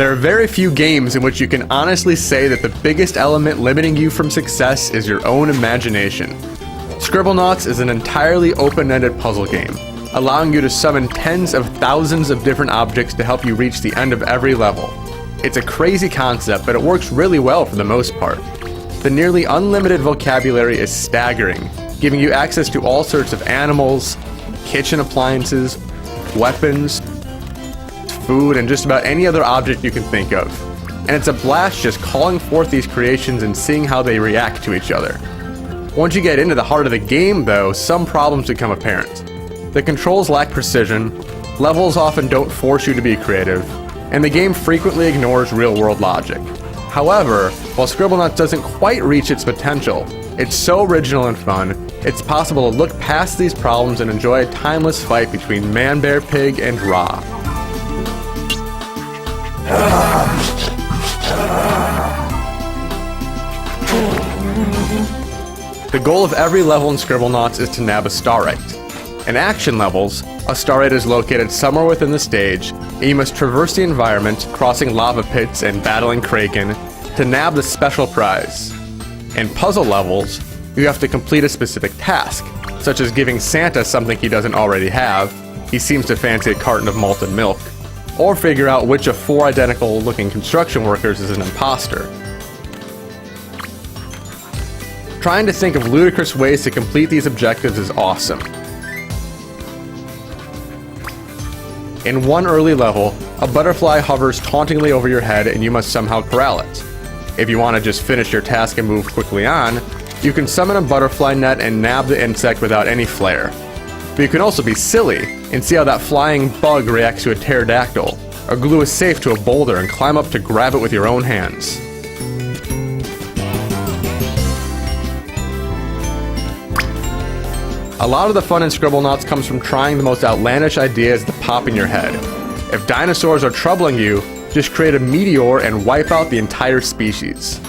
There are very few games in which you can honestly say that the biggest element limiting you from success is your own imagination. Scribblenauts is an entirely open-ended puzzle game, allowing you to summon tens of thousands of different objects to help you reach the end of every level. It's a crazy concept, but it works really well for the most part. The nearly unlimited vocabulary is staggering, giving you access to all sorts of animals, kitchen appliances, weapons, food, and just about any other object you can think of. And it's a blast just calling forth these creations and seeing how they react to each other. Once you get into the heart of the game, though, some problems become apparent. The controls lack precision, levels often don't force you to be creative, and the game frequently ignores real-world logic. However, while Scribblenauts doesn't quite reach its potential, it's so original and fun, it's possible to look past these problems and enjoy a timeless fight between Man, Bear, Pig, and Ra. The goal of every level in Scribblenauts is to nab a starite. In action levels, a starite is located somewhere within the stage, and you must traverse the environment, crossing lava pits and battling Kraken, to nab the special prize. In puzzle levels, you have to complete a specific task, such as giving Santa something he doesn't already have, he seems to fancy a carton of malted milk, or figure out which of 4 identical-looking construction workers is an imposter. Trying to think of ludicrous ways to complete these objectives is awesome. In one early level, a butterfly hovers tauntingly over your head and you must somehow corral it. If you want to just finish your task and move quickly on, you can summon a butterfly net and nab the insect without any flair. But you can also be silly and see how that flying bug reacts to a pterodactyl, or glue a safe to a boulder and climb up to grab it with your own hands. A lot of the fun in Scribblenauts comes from trying the most outlandish ideas that pop in your head. If dinosaurs are troubling you, just create a meteor and wipe out the entire species.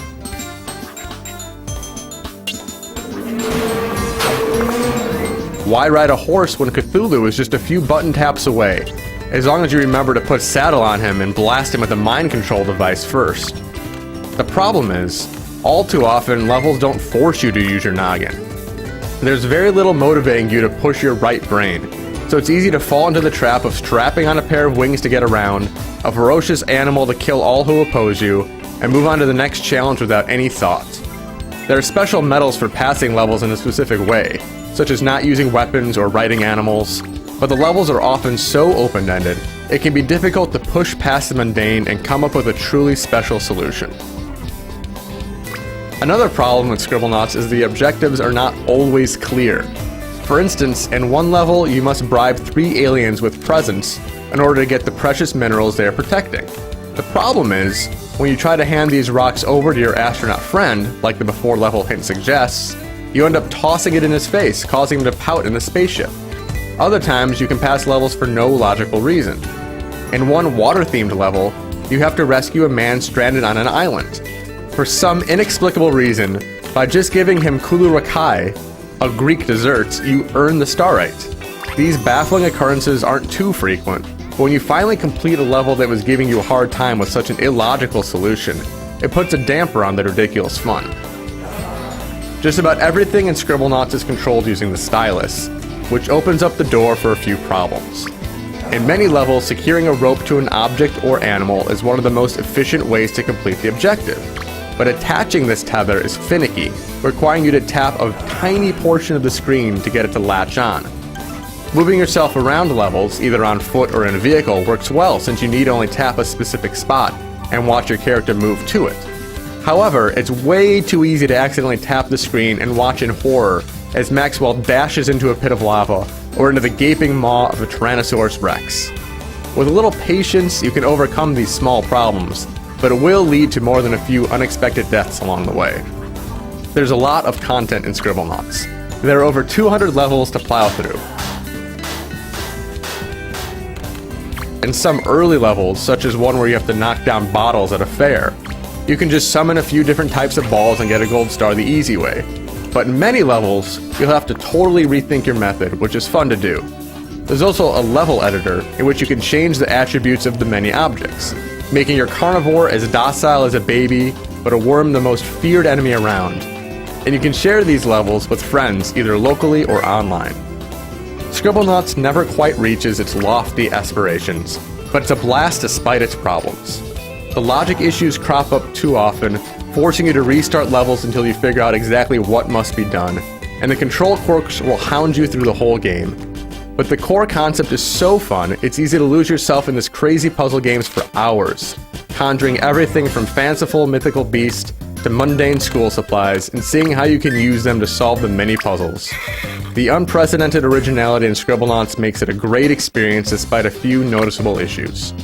Why ride a horse when Cthulhu is just a few button taps away, as long as you remember to put saddle on him and blast him with a mind control device first? The problem is, all too often levels don't force you to use your noggin. There's very little motivating you to push your right brain, so it's easy to fall into the trap of strapping on a pair of wings to get around, a ferocious animal to kill all who oppose you, and move on to the next challenge without any thought. There are special medals for passing levels in a specific way, such as not using weapons or riding animals, but the levels are often so open-ended, it can be difficult to push past the mundane and come up with a truly special solution. Another problem with Scribblenauts is the objectives are not always clear. For instance, in one level, you must bribe 3 aliens with presents in order to get the precious minerals they are protecting. The problem is, when you try to hand these rocks over to your astronaut friend, like the before level hint suggests, you end up tossing it in his face, causing him to pout in the spaceship. Other times, you can pass levels for no logical reason. In one water-themed level, you have to rescue a man stranded on an island. For some inexplicable reason, by just giving him koulourakai, a Greek dessert, you earn the starite. These baffling occurrences aren't too frequent, but when you finally complete a level that was giving you a hard time with such an illogical solution, it puts a damper on the ridiculous fun. Just about everything in Scribblenauts is controlled using the stylus, which opens up the door for a few problems. In many levels, securing a rope to an object or animal is one of the most efficient ways to complete the objective. But attaching this tether is finicky, requiring you to tap a tiny portion of the screen to get it to latch on. Moving yourself around levels, either on foot or in a vehicle, works well since you need only tap a specific spot and watch your character move to it. However, it's way too easy to accidentally tap the screen and watch in horror as Maxwell dashes into a pit of lava or into the gaping maw of a Tyrannosaurus Rex. With a little patience, you can overcome these small problems, but it will lead to more than a few unexpected deaths along the way. There's a lot of content in Scribblenauts. There are over 200 levels to plow through. In some early levels, such as one where you have to knock down bottles at a fair, you can just summon a few different types of balls and get a gold star the easy way. But in many levels, you'll have to totally rethink your method, which is fun to do. There's also a level editor, in which you can change the attributes of the many objects. making your carnivore as docile as a baby, but a worm the most feared enemy around. And you can share these levels with friends either locally or online. Scribblenauts never quite reaches its lofty aspirations, but it's a blast despite its problems. The logic issues crop up too often, forcing you to restart levels until you figure out exactly what must be done, and the control quirks will hound you through the whole game. But the core concept is so fun, it's easy to lose yourself in this crazy puzzle games for hours, conjuring everything from fanciful mythical beasts to mundane school supplies, and seeing how you can use them to solve the many puzzles. The unprecedented originality in Scribblenauts makes it a great experience despite a few noticeable issues.